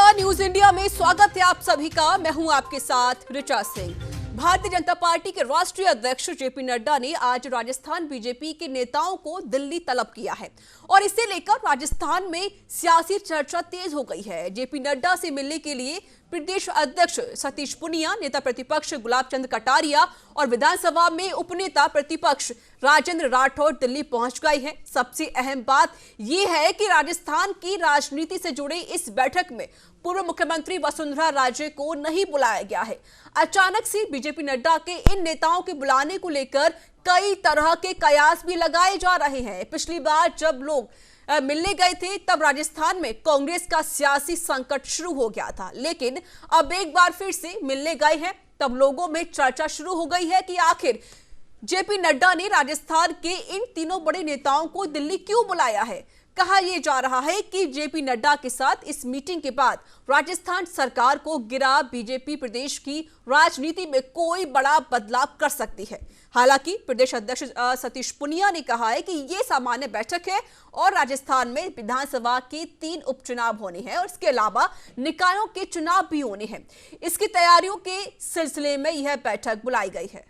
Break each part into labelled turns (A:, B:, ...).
A: नमस्कार, news India में स्वागत है आप सभी का। मैं हूं आपके साथ ऋचा सिंह। भारतीय जनता पार्टी के राष्ट्रीय अध्यक्ष जेपी नड्डा ने आज राजस्थान बीजेपी के नेताओं को दिल्ली तलब किया है और इसे लेकर राजस्थान में सियासी चर्चा तेज हो गई है। जेपी नड्डा से मिलने के लिए प्रदेश अध्यक्ष सतीश पूनिया, नेता प्रतिपक्ष गुलाब चंद कटारिया और विधानसभा में उपनेता प्रतिपक्ष राजेंद्र राठौड़ दिल्ली पहुंच गए हैं। सबसे अहम बात यह है कि राजस्थान की राजनीति से जुड़े इस बैठक में पूर्व मुख्यमंत्री वसुंधरा राजे को नहीं बुलाया गया है। अचानक से बीजेपी नड्डा के इन नेताओं के बुलाने को लेकर कई तरह के कयास भी लगाए जा रहे हैं। पिछली बार जब लोग मिलने गए थे तब राजस्थान में कांग्रेस का सियासी संकट शुरू हो गया था, लेकिन अब एक बार फिर से मिलने गए हैं तब लोगों में चर्चा शुरू हो गई है कि आखिर जेपी नड्डा ने राजस्थान के इन तीनों बड़े नेताओं को दिल्ली क्यों बुलाया है। कहा यह जा रहा है कि जेपी नड्डा के साथ इस मीटिंग के बाद राजस्थान सरकार को गिरा बीजेपी प्रदेश की राजनीति में कोई बड़ा बदलाव कर सकती है। हालांकि प्रदेश अध्यक्ष सतीश पूनिया ने कहा है कि यह सामान्य बैठक है और राजस्थान में विधानसभा के 3 उपचुनाव होने हैं और इसके अलावा निकायों के चुनाव भी होने हैं। इसकी तैयारियों के सिलसिले में यह बैठक बुलाई गई है।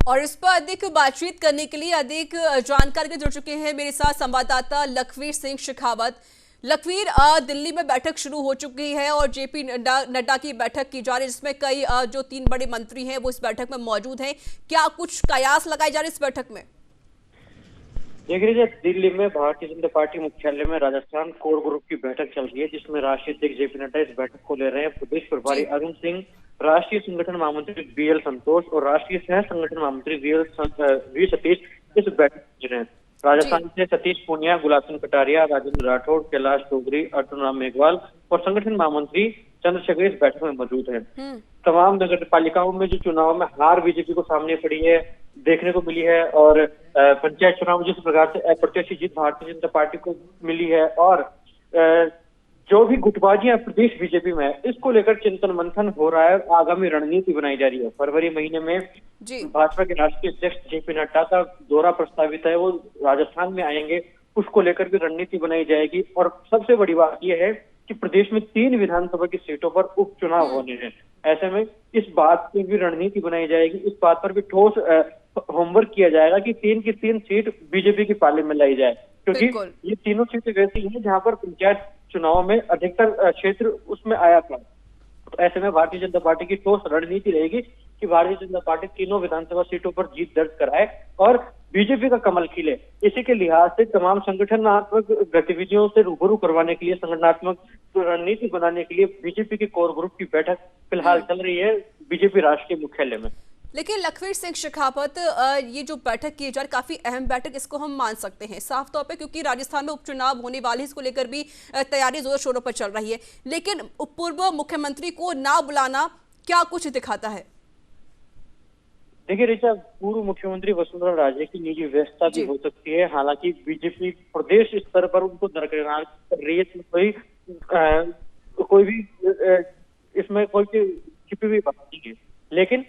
A: और इस पर अधिक बातचीत करने के लिए अधिक जानकारी के जुड़ चुके हैं मेरे साथ संवाददाता लखवीर सिंह शेखावत। लखवीर, दिल्ली में बैठक शुरू हो चुकी है और जेपी नड्डा की बैठक की जा रही है जिसमें कई जो 3 बड़े मंत्री हैं वो इस बैठक में मौजूद हैं। क्या कुछ कयास लगाए जा रहे हैं इस बैठक में?
B: देखिए, दिल्ली में भारतीय जनता पार्टी मुख्यालय में राजस्थान कोर ग्रुप की बैठक चल रही है जिसमें राष्ट्रीय अध्यक्ष जेपी नड्डा इस बैठक को ले रहे हैं। प्रदेश प्रभारी अरुण सिंह, राष्ट्रीय संगठन महामंत्री बीएल संतोष और राष्ट्रीय सह संगठन महामंत्री वी सतीश इस बैठक में रहे हैं। राजस्थान से सतीश पूनिया, गुलाब चंद कटारिया, राजेंद्र राठौड़, कैलाश चौधरी, अर्जुन राम मेघवाल और संगठन महामंत्री चंद्रशेखर इस बैठक में मौजूद है। तमाम नगर पालिकाओं में जो चुनाव में हार बीजेपी को सामने पड़ी है देखने को मिली है और पंचायत चुनाव जिस प्रकार से अप्रत्याशी जीत भारतीय जनता पार्टी को मिली है और जो भी गुटबाजियां प्रदेश बीजेपी में है इसको लेकर चिंतन मंथन हो रहा है, आगामी रणनीति बनाई जा रही है। फरवरी महीने में भाजपा के राष्ट्रीय अध्यक्ष जेपी नड्डा का दौरा प्रस्तावित है, वो राजस्थान में आएंगे, उसको लेकर भी रणनीति बनाई जाएगी। और सबसे बड़ी बात यह है कि प्रदेश में 3 विधानसभा की सीटों पर उपचुनाव होने हैं। ऐसे में इस बात की भी रणनीति बनाई जाएगी, इस बात पर भी ठोस होमवर्क किया जाएगा कि 3 की 3 सीट बीजेपी की पाले में लाई जाए, क्योंकि ये तीनों सीटें वैसी हैं जहां पर पंचायत चुनाव में अधिकतर क्षेत्र उसमें आया था। तो ऐसे में भारतीय जनता पार्टी की ठोस रणनीति रहेगी कि भारतीय जनता पार्टी तीनों विधानसभा सीटों पर जीत दर्ज कराए और बीजेपी का कमल खिले। इसी के लिहाज से तमाम संगठनात्मक गतिविधियों से रूबरू करवाने के लिए, संगठनात्मक रणनीति बनाने के लिए बीजेपी की कोर ग्रुप की बैठक फिलहाल चल रही है बीजेपी राष्ट्रीय मुख्यालय में।
A: लेकिन लखवीर सिंह शेखावत, ये जो बैठक की जा रही काफी अहम बैठक इसको हम मान सकते हैं साफ तौर पे, क्योंकि राजस्थान में उपचुनाव होने वाले इसको लेकर भी तैयारी जोर शोरों पर चल रही है। लेकिन पूर्व मुख्यमंत्री को ना बुलाना क्या कुछ दिखाता है?
B: देखिए ऋचा, पूर्व मुख्यमंत्री वसुंधरा राजे की निजी व्यस्तता भी हो सकती है। हालांकि बीजेपी प्रदेश स्तर पर उनको दरकिनार कर रही है, कोई भी इसमें कोई छिपी हुई बात नहीं है। लेकिन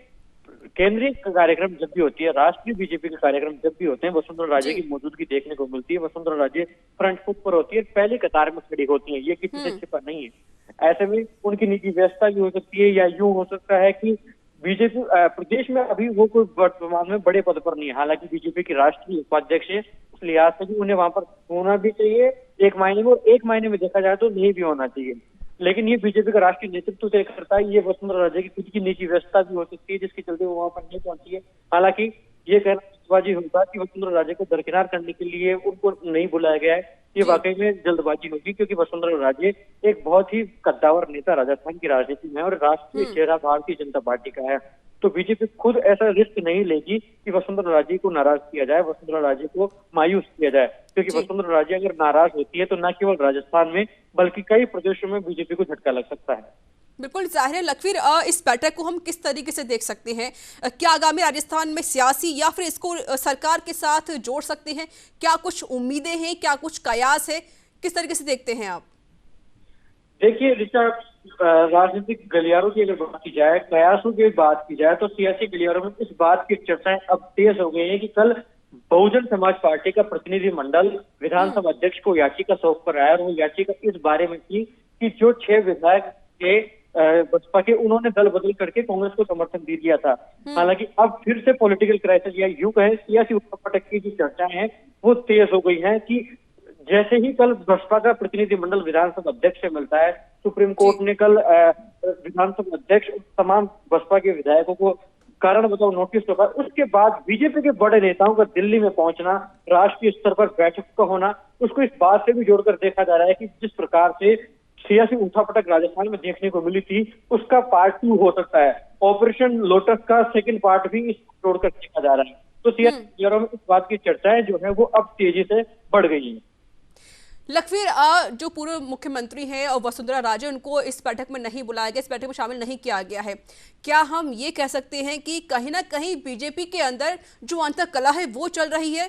B: केंद्रीय कार्यक्रम जब भी होती है, राष्ट्रीय बीजेपी के कार्यक्रम जब भी होते हैं, वसुंधरा राजे की मौजूदगी देखने को मिलती है। वसुंधरा राजे फ्रंट फुट पर होती है, पहली कतार में खड़ी होती है, ये किसी से छिपा नहीं है। ऐसे में उनकी निजी व्यस्तता भी हो सकती है या यूं हो सकता है कि बीजेपी प्रदेश में अभी वो कोई वर्तमान में बड़े पद पर नहीं है। हालांकि बीजेपी की राष्ट्रीय उपाध्यक्ष है, उस लिहाज से भी उन्हें वहां पर होना भी चाहिए एक मायने में, और एक मायने में देखा जाए तो नहीं भी होना चाहिए। लेकिन ये बीजेपी का राष्ट्रीय नेतृत्व तय करता है। ये वसुंधरा राजे की खुद की निजी व्यस्तता भी हो सकती है जिसके चलते वो वहां पर नहीं पहुंची है। हालांकि ये कहना जल्दबाजी होगा कि वसुंधरा राजे को दरकिनार करने के लिए उनको नहीं बुलाया गया है, ये वाकई में जल्दबाजी होगी, क्योंकि वसुंधरा राजे एक बहुत ही कद्दावर नेता राजस्थान की राजनीति में और राष्ट्रीय चेहरा भारतीय जनता पार्टी का है। तो बीजेपी खुद ऐसा रिस्क नहीं लेगी कि वसुंधरा राजे को नाराज किया जाए, वसुंधरा राजे को मायूस किया जाए, क्योंकि वसुंधरा राजे अगर नाराज होती है तो न केवल राजस्थान में बल्कि कई प्रदेशों में बीजेपी को झटका लग सकता है।
A: बिल्कुल जाहिर है लखवीर, इस बैठक को हम किस तरीके से देख सकते हैं? क्या आगामी राजस्थान में सियासी या फिर इसको सरकार के साथ जोड़ सकते हैं? क्या कुछ उम्मीदें हैं, क्या कुछ कयास है, किस तरीके से देखते हैं आप?
B: देखिए ऋचा, राजनीतिक गलियारों की अगर बात की जाए, कयासों की बात की जाए, तो सियासी गलियारों में इस बात की चर्चाएं अब तेज हो गई हैं कि कल बहुजन समाज पार्टी का प्रतिनिधि मंडल विधानसभा अध्यक्ष को याचिका सौंप कर आया और वो याचिका इस बारे में थी कि जो 6 विधायक थे बसपा के, उन्होंने दल बदल करके कांग्रेस को समर्थन दे दिया था। हालांकि अब फिर से पॉलिटिकल क्राइसिस या यूं कहे सियासी उठापटक की जो चर्चाएं हैं वो तेज हो गई हैं कि जैसे ही कल बसपा का प्रतिनिधिमंडल विधानसभा अध्यक्ष से मिलता है, सुप्रीम कोर्ट ने कल विधानसभा अध्यक्ष तमाम बसपा के विधायकों को कारण बताओ नोटिस सौंपा। उसके बाद बीजेपी के बड़े नेताओं का दिल्ली में पहुंचना, राष्ट्रीय स्तर पर बैठक का होना, उसको इस बात से भी जोड़कर देखा जा रहा है कि जिस प्रकार से सियासी उठापटक राजस्थान में देखने को मिली थी, उसका पार्ट 2 हो सकता है। ऑपरेशन लोटस का सेकंड पार्ट भी इस जोड़कर देखा जा रहा है। तो सियासी में इस बात की चर्चाएं जो है वो अब तेजी से बढ़ गई है।
A: लखवीर, जो पूर्व मुख्यमंत्री हैं और वसुंधरा राजे, उनको इस बैठक में नहीं बुलाया गया, इस बैठक में शामिल नहीं किया गया है। क्या हम ये कह सकते हैं कि कहीं ना कहीं बीजेपी के अंदर जो अंतर्कलह है वो चल रही है?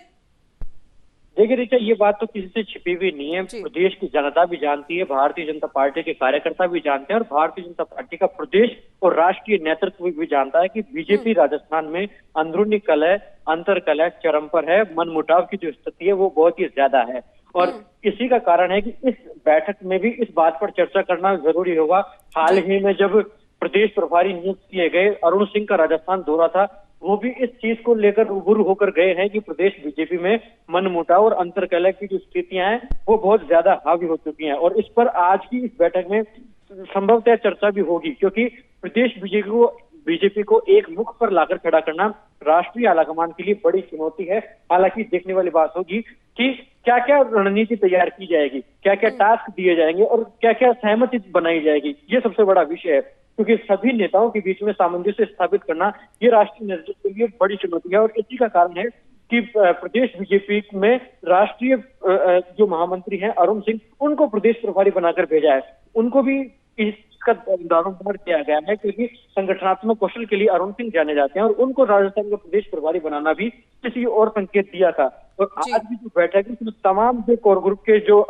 B: देखिए ऋचा, ये बात तो किसी से छिपी हुई नहीं है। प्रदेश की जनता भी जानती है, भारतीय जनता पार्टी के कार्यकर्ता भी जानते हैं और भारतीय जनता पार्टी का प्रदेश और राष्ट्रीय नेतृत्व भी जानता है कि बीजेपी राजस्थान में अंदरूनी कलह, अंतर्कलह चरम पर है। मनमुटाव की जो स्थिति है वो बहुत ही ज्यादा है और इसी का कारण है कि इस बैठक में भी इस बात पर चर्चा करना जरूरी होगा। हाल ही में जब प्रदेश प्रभारी नियुक्त किए गए अरुण सिंह का राजस्थान दौरा था, वो भी इस चीज को लेकर रूबरू होकर गए हैं कि प्रदेश बीजेपी में मनमुटाव और अंतर्कलह की जो स्थितियां हैं वो बहुत ज्यादा हावी हो चुकी हैं और इस पर आज की इस बैठक में संभवतः चर्चा भी होगी, क्योंकि प्रदेश बीजेपी को एक मुख पर लाकर खड़ा करना राष्ट्रीय आलाकमान के लिए बड़ी चुनौती है। हालांकि देखने वाली बात होगी कि क्या क्या रणनीति तैयार की जाएगी, क्या क्या टास्क दिए जाएंगे और क्या क्या सहमति बनाई जाएगी, ये सबसे बड़ा विषय है। क्योंकि सभी नेताओं के बीच में सामंजस्य स्थापित करना ये राष्ट्रीय नेतृत्व के लिए बड़ी चुनौती है और इसी का कारण है कि प्रदेश बीजेपी में राष्ट्रीय जो महामंत्री हैं अरुण सिंह, उनको प्रदेश प्रभारी बनाकर भेजा है। उनको भी इसका दारोमदार किया गया है क्योंकि संगठनात्मक कौशल के लिए अरुण सिंह जाने जाते हैं और उनको राजस्थान का प्रदेश प्रभारी बनाना भी किसी और संकेत दिया था। और आज भी जो बैठक है उसमें तमाम जो कोर ग्रुप के जो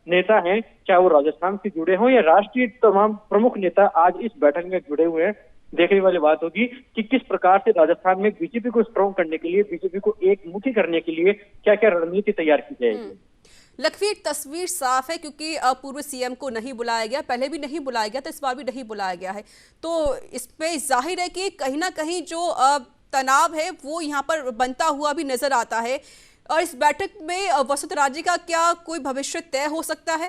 B: नेता हैं, चाहे वो राजस्थान से जुड़े हों या राष्ट्रीय तमाम प्रमुख नेता आज इस बैठक में जुड़े हुए हैं। देखने वाली बात होगी कि किस प्रकार से राजस्थान में बीजेपी को स्ट्रॉन्ग करने के लिए, बीजेपी को एकमुखी करने के लिए क्या क्या रणनीति तैयार की जाएगी।
A: लखवीर, तस्वीर साफ है क्योंकि पूर्व सीएम को नहीं बुलाया गया, पहले भी नहीं बुलाया गया, तो इस बार भी नहीं बुलाया गया है। तो इस पे जाहिर है कि कहीं ना कहीं जो तनाव है वो यहाँ पर बनता हुआ भी नजर आता है। और इस बैठक में वसुंधरा राजे का क्या कोई भविष्य तय हो सकता है?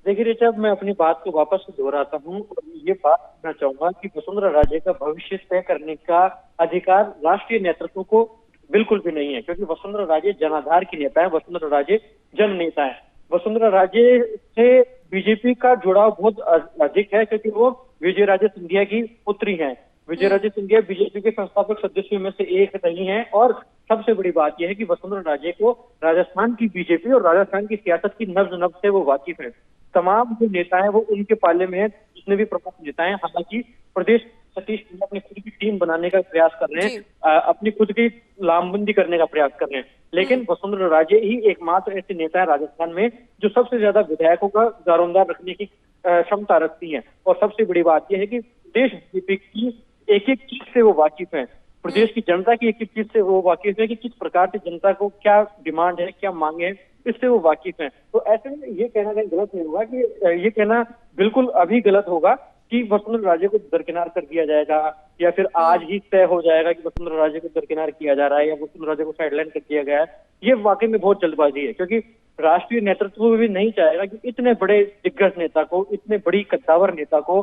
B: देखिए ऋचा, मैं अपनी बात को वापस दोहराता हूँ और ये बात कहना चाहूंगा कि वसुंधरा राजे का भविष्य तय करने का अधिकार राष्ट्रीय नेतृत्व को बिल्कुल भी नहीं है, क्योंकि वसुंधरा राजे जनाधार की नेता है, वसुंधरा राजे जन नेता है। वसुंधरा राजे से बीजेपी का जुड़ाव बहुत अधिक है क्योंकि वो विजय राजे सिंधिया की पुत्री हैं। विजय राजे सिंधिया बीजेपी के संस्थापक सदस्यों में से एक रही हैं और सबसे बड़ी बात यह है कि वसुंधरा राजे को राजस्थान की बीजेपी और राजस्थान की सियासत की नब्ज नब्ज से वो वाकिफ है। तमाम जो नेता है वो उनके पाले में है, जितने भी प्रमुख नेता है। हालांकि प्रदेश सतीश कुमार अपनी खुद की टीम बनाने का प्रयास कर रहे हैं, अपनी खुद की लामबंदी करने का प्रयास कर रहे हैं, लेकिन वसुंधरा राजे ही एकमात्र ऐसे नेता है राजस्थान में जो सबसे ज्यादा विधायकों का दारोमदार रखने की क्षमता रखती है। और सबसे बड़ी बात यह है कि प्रदेश बीजेपी की एक एक चीज से वो वाकिफ है, प्रदेश की जनता की एक एक चीज से वो वाकिफ है कि किस प्रकार से जनता को क्या डिमांड है, क्या मांगे है, इससे वो वाकिफ है। तो ऐसे में ये कहना कहीं गलत नहीं होगा कि ये कहना बिल्कुल अभी गलत होगा कि वसुंधरा राजे को दरकिनार कर दिया जाएगा या फिर आज ही तय हो जाएगा कि वसुंधरा राजे को दरकिनार किया जा रहा है या वसुंधरा राजे को साइडलाइन कर दिया गया है। ये वाकई में बहुत जल्दबाजी है, क्योंकि राष्ट्रीय नेतृत्व भी नहीं चाहेगा कि इतने बड़े दिग्गज नेता को, इतने बड़ी कद्दावर नेता को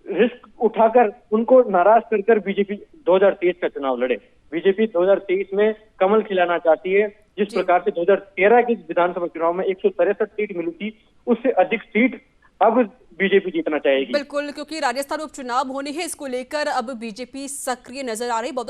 B: रिस्क उठाकर उनको नाराज कर बीजेपी 2023 का चुनाव लड़े। बीजेपी 2023 में कमल खिलाना चाहती है। जिस प्रकार से 2013 के विधानसभा चुनाव में 163 सीट मिली थी, उससे अधिक सीट अब बीजेपी जीतना चाहेगी।
A: बिल्कुल, क्योंकि राजस्थान उपचुनाव होने हैं, इसको लेकर अब बीजेपी सक्रिय नजर आ रही है। बहुत